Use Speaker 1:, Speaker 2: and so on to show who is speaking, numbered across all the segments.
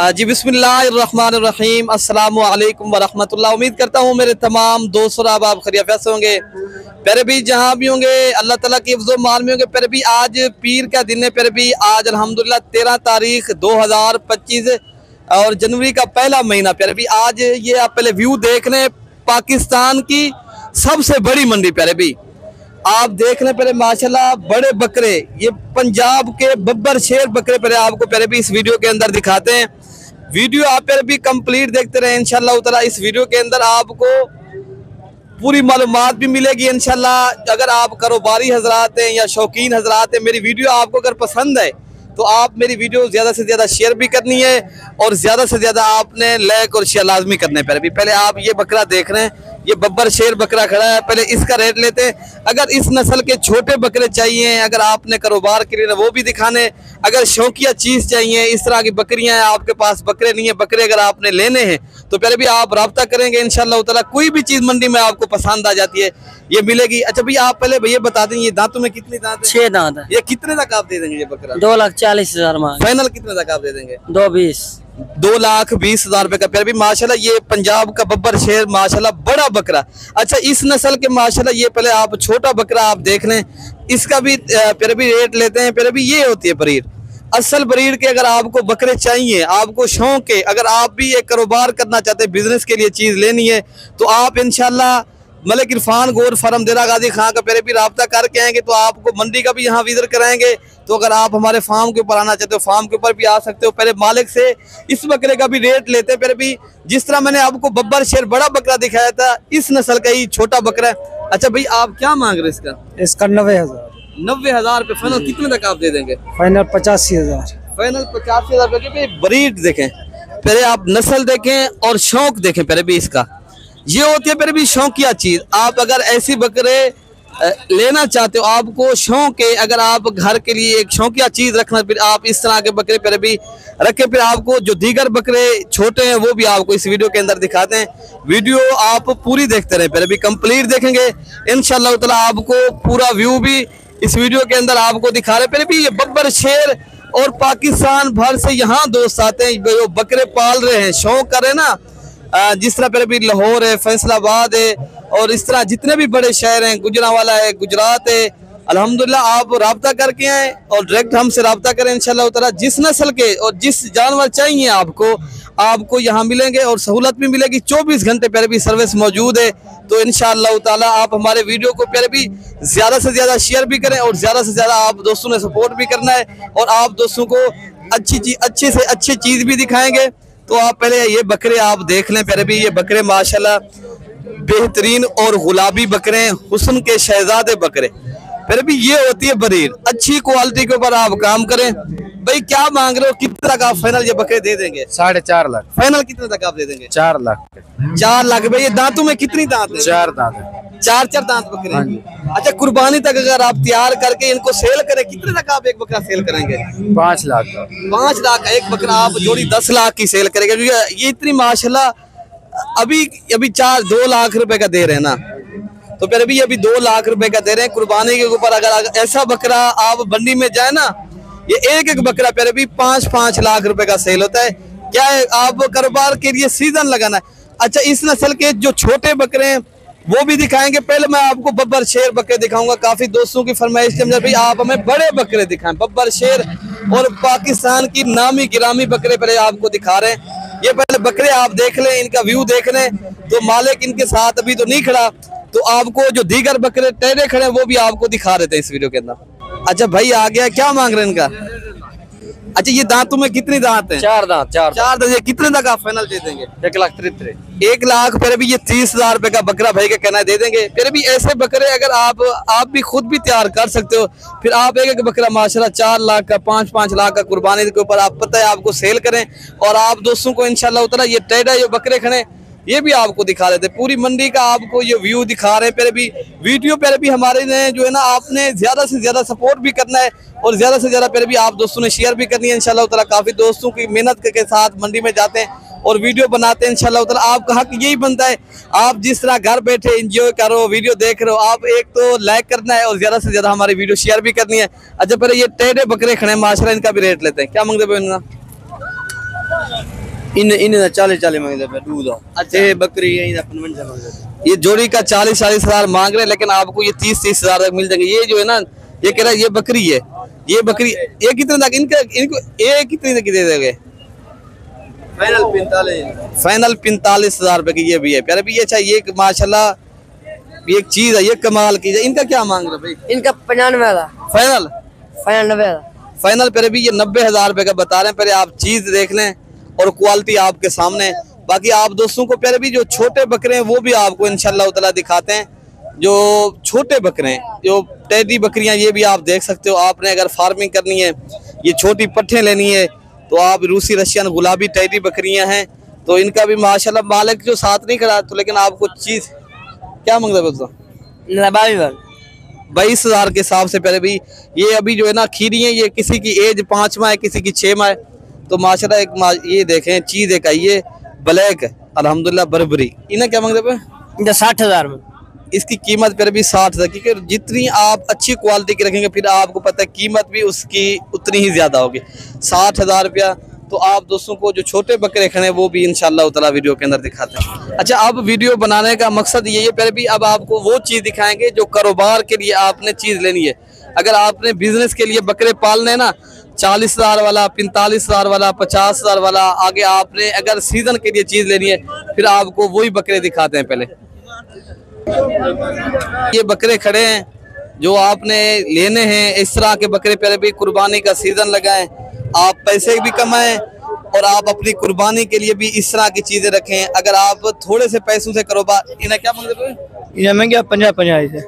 Speaker 1: जी बिस्मिल्लाहिर्रहमानिर्रहीम, अस्सलामु अलैकुम वरहमतुल्लाह। उम्मीद करता हूँ मेरे तमाम दोस्त और आप खैरियत से होंगे। प्यारे भी जहाँ भी होंगे अल्लाह ताला की हिफ्ज़ो मान में होंगे। प्यारे भी आज पीर का दिन है। प्यारे भी आज अल्हम्दुलिल्लाह 13 तारीख 2025 और जनवरी का पहला महीना। प्यारे भी आज ये आप पहले व्यू देख रहे हैं पाकिस्तान की सबसे बड़ी मंडी। प्यारे भी आप देख लें पहले माशाल्लाह बड़े बकरे, ये पंजाब के बब्बर शेर बकरे पहले आपको पहले भी इस वीडियो के अंदर दिखाते हैं। वीडियो आप पहले भी कंप्लीट देखते रहे इंशाल्लाह ताला। इस वीडियो के अंदर आपको पूरी मालूमात भी मिलेगी इंशाल्लाह। अगर आप कारोबारी हजरात हैं या शौकीन हजरात हैं, मेरी वीडियो आपको अगर पसंद है तो आप मेरी वीडियो ज़्यादा से ज़्यादा शेयर भी करनी है और ज़्यादा से ज़्यादा आपने लाइक और शेयर लाजमी करने पर भी। पहले आप ये बकरा देख रहे हैं, ये बब्बर शेर बकरा खड़ा है। पहले इसका रेट लेते हैं। अगर इस नस्ल के छोटे बकरे चाहिए, अगर आपने कारोबार के लिए वो भी दिखाने, अगर शौकिया चीज़ चाहिए, इस तरह की बकरियां हैं आपके पास, बकरे नहीं है, बकरे अगर आपने लेने हैं तो पहले भी आप रब्ता करेंगे इंशाल्लाह ताला। कोई भी चीज़ मंडी में आपको पसंद आ जाती है ये मिलेगी। अच्छा भैया आप पहले भैया बता दें ये दांतों में कितने दांत है?
Speaker 2: 6 दांत है।
Speaker 1: ये कितने तक आप दे देंगे ये बकरा?
Speaker 2: 2,40,000 मांग।
Speaker 1: फाइनल कितने तक आप दे देंगे?
Speaker 2: 2,20,000।
Speaker 1: 2,20,000 रुपए का। प्यारे भी माशाल्लाह ये पंजाब का बब्बर शेर माशाल्लाह बड़ा बकरा। अच्छा इस नस्ल के माशाल्लाह ये पहले आप छोटा बकरा आप देख लें, इसका भी प्यारे भी रेट लेते हैं। प्यारे भी ये होती है ब्रीड, असल ब्रीड के। अगर आपको बकरे चाहिए, आपको शौक है, अगर आप भी एक कारोबार करना चाहते हैं, बिजनेस के लिए चीज़ लेनी है तो आप इंशाल्लाह मलिक इरफान गोर फार्म देरा गाजी खां का पहले भी रब्ता करके आएंगे तो आपको मंडी का भी यहाँ विजिट कराएंगे। तो अगर आप हमारे फार्म के ऊपर आना चाहते हो फार्म के ऊपर भी आ सकते हो। पहले मालिक से इस बकरे का भी रेट लेते हैं। पहले भी जिस तरह मैंने आपको बब्बर शेर बड़ा बकरा दिखाया था, इस नस्ल का ही छोटा बकरा है। अच्छा भाई आप क्या मांग रहे हैं
Speaker 2: इसका 90,000।
Speaker 1: 90,000 रुपये फाइनल कितने तक आप दे देंगे?
Speaker 2: फाइनल 85,000।
Speaker 1: फाइनल 85,000 रुपये। ब्रीड देखें पहले, आप नस्ल देखें और शौक देखें। पहले भी इसका ये होती है पहले भी शौकिया चीज। आप अगर ऐसी बकरे लेना चाहते हो, आपको शौक है, अगर आप घर के लिए एक शौकिया चीज रखना, फिर आप इस तरह के बकरे पहले भी रखें। फिर आपको जो दीगर बकरे छोटे हैं वो भी आपको इस वीडियो के अंदर दिखाते हैं। वीडियो आप पूरी देखते रहे, पहले भी कंप्लीट देखेंगे इंशाल्लाह ताला आपको पूरा व्यू भी इस वीडियो के अंदर आपको दिखा रहे। पहले भी ये बब्बर शेर और पाकिस्तान भर से यहाँ दोस्त आते हैं जो बकरे पाल रहे हैं, शौक कर रहे हैं ना। जिस तरह पहले भी लाहौर है, फैसलाबाद है और इस तरह जितने भी बड़े शहर हैं, गुजरांवाला है, गुजरात है, अल्हम्दुलिल्लाह आप रब्ता करके आए और डायरेक्ट हमसे रब्ता करें इंशाल्लाह ताला। जिस नस्ल के और जिस जानवर चाहिए आपको यहाँ मिलेंगे और सहूलत भी मिलेगी। 24 घंटे पहले भी सर्विस मौजूद है। तो इंशाल्लाह ताला आप हमारे वीडियो को पहले भी ज़्यादा से ज़्यादा शेयर भी करें और ज़्यादा से ज़्यादा आप दोस्तों ने सपोर्ट भी करना है और आप दोस्तों को अच्छे से अच्छी चीज़ भी दिखाएंगे। तो आप पहले ये बकरे आप देख लें। पहले भी ये बकरे माशाल्लाह बेहतरीन और गुलाबी बकरे हैं, हुस्न के शहजादे बकरे। पहले भी ये होती है ब्रीड, अच्छी क्वालिटी के ऊपर आप काम करें। भाई क्या मांग रहे हो, कितने तक आप फाइनल ये बकरे दे देंगे?
Speaker 2: 4.5 लाख।
Speaker 1: फाइनल कितने तक आप दे देंगे?
Speaker 2: 4 लाख।
Speaker 1: 4 लाख। भाई ये दांतों में कितनी दांत है?
Speaker 2: 4 दांत है।
Speaker 1: 4 दांत बकरे। अच्छा कुर्बानी तक अगर आप तैयार करके इनको सेल करें, कितने तक आप एक बकरा सेल करेंगे?
Speaker 2: 5 लाख।
Speaker 1: 5 लाख का एक बकरा आप जोड़ी 10 लाख की सेल करेंगे। ये इतनी माशाल्लाह अभी 2 लाख रुपए का दे रहे हैं ना, तो फिर अभी 2 लाख रुपए का दे रहे हैं कुर्बानी के ऊपर। अगर ऐसा बकरा आप मंडी में जाए ना, ये एक बकरा फिर अभी 5-5 लाख रुपए का सेल होता है। क्या है, आप कारोबार के लिए सीजन लगाना है। अच्छा इस नस्ल के जो छोटे बकरे हैं वो भी दिखाएंगे। पहले मैं आपको बब्बर शेर बकरे दिखाऊंगा। काफी दोस्तों की फरमाइश के अंदर भी आप हमें बड़े बकरे दिखाएं, बब्बर शेर और पाकिस्तान की नामी गिरामी बकरे पहले आपको दिखा रहे हैं। ये पहले बकरे आप देख लें, इनका व्यू देख लें। तो मालिक इनके साथ अभी तो नहीं खड़ा, तो आपको जो दीगर बकरे टेढ़े खड़े हैं वो भी आपको दिखा रहे थे इस वीडियो के अंदर। अच्छा भाई आ गया, क्या मांग रहे हैं इनका? अच्छा ये दांतों में कितनी दांत हैं?
Speaker 2: 4 दांत। 4
Speaker 1: दांत। ये कितने तक आप फाइनल दे देंगे?
Speaker 2: 1,33,000।
Speaker 1: 1 लाख। फिर भी ये 30,000 रुपए का बकरा भाई का कहना है दे देंगे। फिर भी ऐसे बकरे अगर आप भी खुद भी तैयार कर सकते हो, फिर आप एक बकरा माशाल्लाह 4 लाख का 5-5 लाख का कुर्बानी के ऊपर आप पता है आपको सेल करें और आप दोस्तों को इंशाल्लाह ताला ये टेढ़ा ये बकरे खड़े ये भी आपको दिखा देते, पूरी मंडी का आपको ये व्यू दिखा रहे हैं। पहले भी वीडियो पहले भी हमारे ने जो है ना आपने ज़्यादा से ज़्यादा सपोर्ट भी करना है और ज़्यादा से ज़्यादा पहले भी आप दोस्तों ने शेयर भी करनी है इंशाल्लाह ताला। काफ़ी दोस्तों की मेहनत के साथ मंडी में जाते हैं और वीडियो बनाते हैं इंशाल्लाह ताला। आपका हक यही बनता है, आप जिस तरह घर बैठे एंजॉय करो, वीडियो देख रहे हो, आप एक तो लाइक करना है और ज़्यादा से ज़्यादा हमारी वीडियो शेयर भी करनी है। अच्छा पहले ये टेढ़े बकरे खड़े माशाल्लाह, इनका भी रेट लेते हैं। क्या मांगते हैं?
Speaker 2: इन इन 40 मांगते पे दूध।
Speaker 1: अच्छा।
Speaker 2: ये बकरी है इन 55 मांगते।
Speaker 1: ये जोड़ी का 40-40 हजार मांग रहे हैं, लेकिन आपको ये 30-30 हजार तक मिल जाएंगे। ये जो है ना, ये कह रहा है ये बकरी है, ये बकरी ये कितने तक इनको ये कितने तक दे देंगे?
Speaker 2: फाइनल 45।
Speaker 1: फाइनल 45 हजार रुपए की ये भी है प्यारे भी। ये अच्छा, ये माशाल्लाह ये एक चीज है, ये कमाल की है। इनका क्या मांग रहे हैं भाई?
Speaker 3: इनका 95 था।
Speaker 1: फाइनल
Speaker 3: फाइनल 90 था।
Speaker 1: फाइनल प्यारे भी ये 90 हजार रुपए का बता रहे हैं। पहले आप चीज देख लें और क्वालिटी आपके सामने। बाकी आप दोस्तों को प्यारे भी जो छोटे बकरे हैं वो भी आपको इंशाल्लाह ताला दिखाते हैं। जो छोटे बकरे हैं, जो टेडी बकरियां, ये भी आप देख सकते हो। आपने अगर फार्मिंग करनी है, ये छोटी पट्ठे लेनी है, तो आप रूसी रशियन गुलाबी टेडी बकरियां हैं, तो इनका भी माशाल्लाह मालिक जो साथ नहीं खड़ा, तो लेकिन आपको चीज क्या मांग रहे हो? 22 हजार के हिसाब से पहले भी। ये अभी जो है ना खीरी है, ये किसी की एज 5 माह है, किसी की 6 माह है। तो माशाल्लाह एक ये देखें चीज एक आई है ब्लैक अल्हम्दुलिल्लाह बर्बरी। इन्हें क्या मांग रहे हैं?
Speaker 3: 60,000 में।
Speaker 1: इसकी कीमत पर भी 60 हजार, क्योंकि जितनी आप अच्छी क्वालिटी की रखेंगे फिर आपको पता है कीमत भी उसकी उतनी ही ज्यादा होगी। 60 हजार रुपया। तो आप दोस्तों को जो छोटे बकरे खड़े हैं वो भी इंशाल्लाह ताला वीडियो के अंदर दिखाते हैं। अच्छा, अब वीडियो बनाने का मकसद ये है पहले भी, अब आपको वो चीज़ दिखाएंगे जो कारोबार के लिए आपने चीज़ लेनी है। अगर आपने बिजनेस के लिए बकरे पालने ना, 40 हजार वाला, 45 हजार वाला, 50 हजार वाला, आगे आपने अगर सीजन के लिए चीज़ लेनी है फिर आपको वही बकरे दिखाते हैं। पहले ये बकरे खड़े हैं जो आपने लेने हैं, इस तरह के बकरे पहले भी कुर्बानी का सीजन लगाएं, आप पैसे भी कमाएं और आप अपनी कुर्बानी के लिए भी इस तरह की चीजें रखें। अगर आप थोड़े से पैसों से कारोबार, इन्हें क्या मांग रहे हो?
Speaker 2: ये महंगे 50 से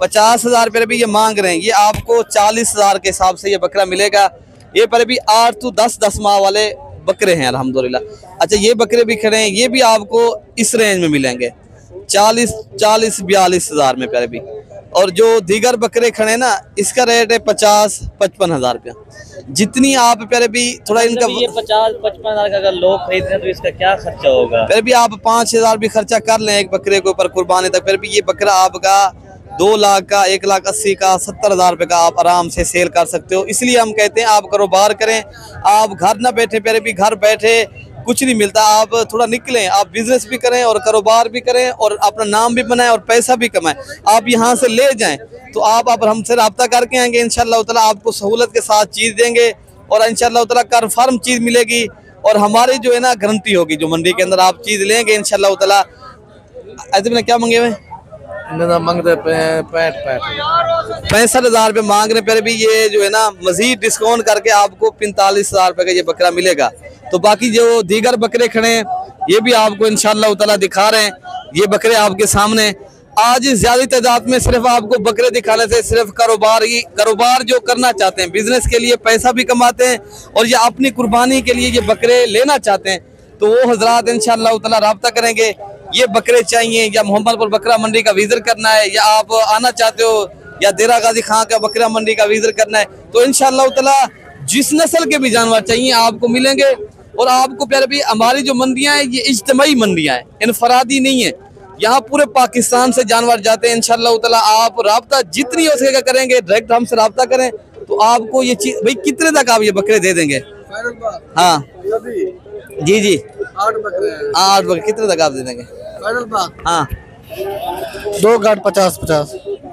Speaker 1: 50 हजार रुपये भी ये मांग रहे हैं। ये आपको 40 हजार के हिसाब से ये बकरा मिलेगा। ये पर भी 8 to 10 माह वाले बकरे हैं अल्हम्दुलिल्लाह। अच्छा, ये बकरे भी खड़े हैं, ये भी आपको इस रेंज में मिलेंगे 40-42 हजार में प्यारे भी। और जो दीगर बकरे खड़े ना, इसका रेट है 50-55 हजार रुपया। जितनी आप प्यारे भी थोड़ा इनका
Speaker 4: ये 50-55 हजार का अगर लोग खरीद रहे हैं तो इसका क्या खर्चा होगा?
Speaker 1: फिर भी आप 5 हजार भी खर्चा कर लें एक बकरे के ऊपर कुर्बानी तक, फिर भी ये बकरा आपका 2 लाख का, 1,80,000 का, 70 हजार रुपये का आप आराम से सेल कर सकते हो। इसलिए हम कहते हैं आप कारोबार करें, आप घर ना बैठे, पहले भी घर बैठे कुछ नहीं मिलता, आप थोड़ा निकलें, आप बिजनेस भी करें और कारोबार भी करें और अपना नाम भी बनाएं और पैसा भी कमाएं। आप यहाँ से ले जाएं तो आप हमसे रब्ता करके आएंगे, इंशाल्लाह ताला आपको सहूलत के साथ चीज़ देंगे और इंशाल्लाह ताला कंफर्म चीज़ मिलेगी और हमारी जो है ना गारंटी होगी। जो मंडी के अंदर आप चीज़ लेंगे इंशाल्लाह ताला। ऐसे मैंने क्या मांगे हुए?
Speaker 2: मांगते
Speaker 1: 65 हजार रुपये मांग रहे। पहले भी ये जो है ना मजीद डिस्काउंट करके आपको 45 हजार रुपये का ये बकरा मिलेगा। तो बाकी जो दीगर बकरे खड़े हैं ये भी आपको इंशाल्लाह ताला दिखा रहे हैं। ये बकरे आपके सामने आज ज्यादा तादाद में सिर्फ आपको बकरे दिखाने से सिर्फ कारोबार जो करना चाहते हैं, बिजनेस के लिए पैसा भी कमाते हैं और ये अपनी कुर्बानी के लिए ये बकरे लेना चाहते हैं, तो वो हजरात इंशाल्लाह ताला राब्ता करेंगे। ये बकरे चाहिए या मोहम्मदपुर बकरा मंडी का विजिट करना है या आप आना चाहते हो या देरा गाजी खां का बकरा मंडी का विजिट करना है, तो इंशाल्लाह ताला जिस नस्ल के भी जानवर चाहिए आपको मिलेंगे। और आपको प्यारे भी हमारी जो मंडियां हैं ये इज्तिमाई मंडियां हैं, इनफरादी नहीं है। यहाँ पूरे पाकिस्तान से जानवर जाते हैं। इंशाल्लाह ताला आप राब्ता जितनी हो सकेगा करेंगे, डायरेक्ट हमसे राब्ता करें तो आपको ये चीज भाई कितने तक आप ये बकरे दे देंगे? हाँ जी 8 बकरे कितने तक आप दे देंगे? हाँ
Speaker 2: 2 घाट 50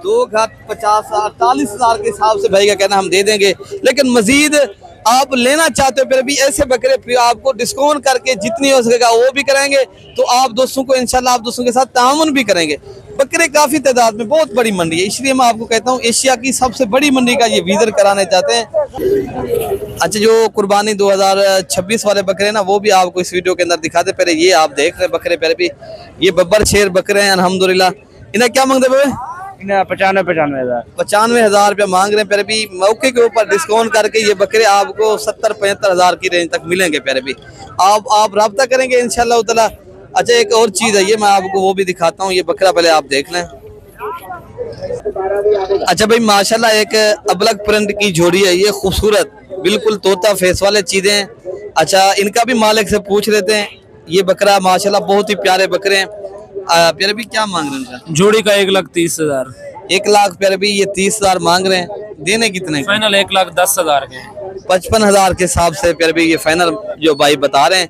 Speaker 1: 2 घाट 50 48 हजार के हिसाब से भाई का कहना हम दे देंगे। लेकिन मजीद आप लेना चाहते हो फिर भी ऐसे बकरे फिर आपको डिस्काउंट करके जितनी हो सकेगा वो भी कराएंगे। तो आप दोस्तों को इंशाल्लाह आप दोस्तों के साथ ताउन भी करेंगे। बकरे काफी तादाद में, बहुत बड़ी मंडी है, इसलिए मैं आपको कहता हूँ एशिया की सबसे बड़ी मंडी का ये विजिट कराने चाहते हैं। अच्छा, जो कुर्बानी 2026 वाले बकरे ना वो भी आपको इस वीडियो के अंदर दिखाते। पहले ये आप देख रहे हैं बकरे, पहले भी ये बब्बर शेर बकरे हैं अल्हम्दुलिल्लाह। इन्हें क्या मांगते हुए?
Speaker 2: 95
Speaker 1: हजार रुपया मांग रहे हैं। प्यारे भी मौके के ऊपर डिस्काउंट करके ये बकरे आपको 70-75 हजार की रेंज तक मिलेंगे। प्यारे भी आप राब्ता करेंगे इंशाल्लाह ताला। अच्छा, एक और चीज है, ये मैं आपको वो भी दिखाता हूँ। ये बकरा पहले आप देख लें। अच्छा भाई, माशाल्लाह एक अबलग प्रिंट की जोड़ी है, ये खूबसूरत बिल्कुल तोता फेस वाले चीजें हैं। अच्छा, इनका भी मालिक से पूछ लेते हैं। ये बकरा माशाल्लाह बहुत ही प्यारे बकरे हैं। प्यारे भी क्या मांग रहे हैं?
Speaker 4: जोड़ी का 1,30,000।
Speaker 1: 1 लाख प्यारे भी ये 30 हजार मांग रहे हैं। देने कितने?
Speaker 4: फाइनल 1,10,000 के।
Speaker 1: 55 हजार के हिसाब से प्यारे भी ये फाइनल जो भाई बता रहे हैं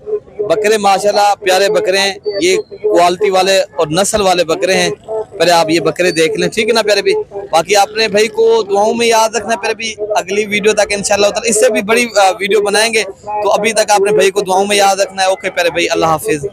Speaker 1: बकरे माशाल्लाह प्यारे बकरे हैं, ये क्वालिटी वाले और नस्ल वाले बकरे हैं। पहले आप ये बकरे देख लें, ठीक है ना प्यारे भी। बाकी आपने भाई को दुआओं में याद रखना प्यारे भी। अगली वीडियो तक इंशाल्लाह ताला इससे भी बड़ी वीडियो बनाएंगे, तो अभी तक आपने भाई को दुआओं में याद रखना है। ओके प्यारे भाई, अल्लाह हाफिज।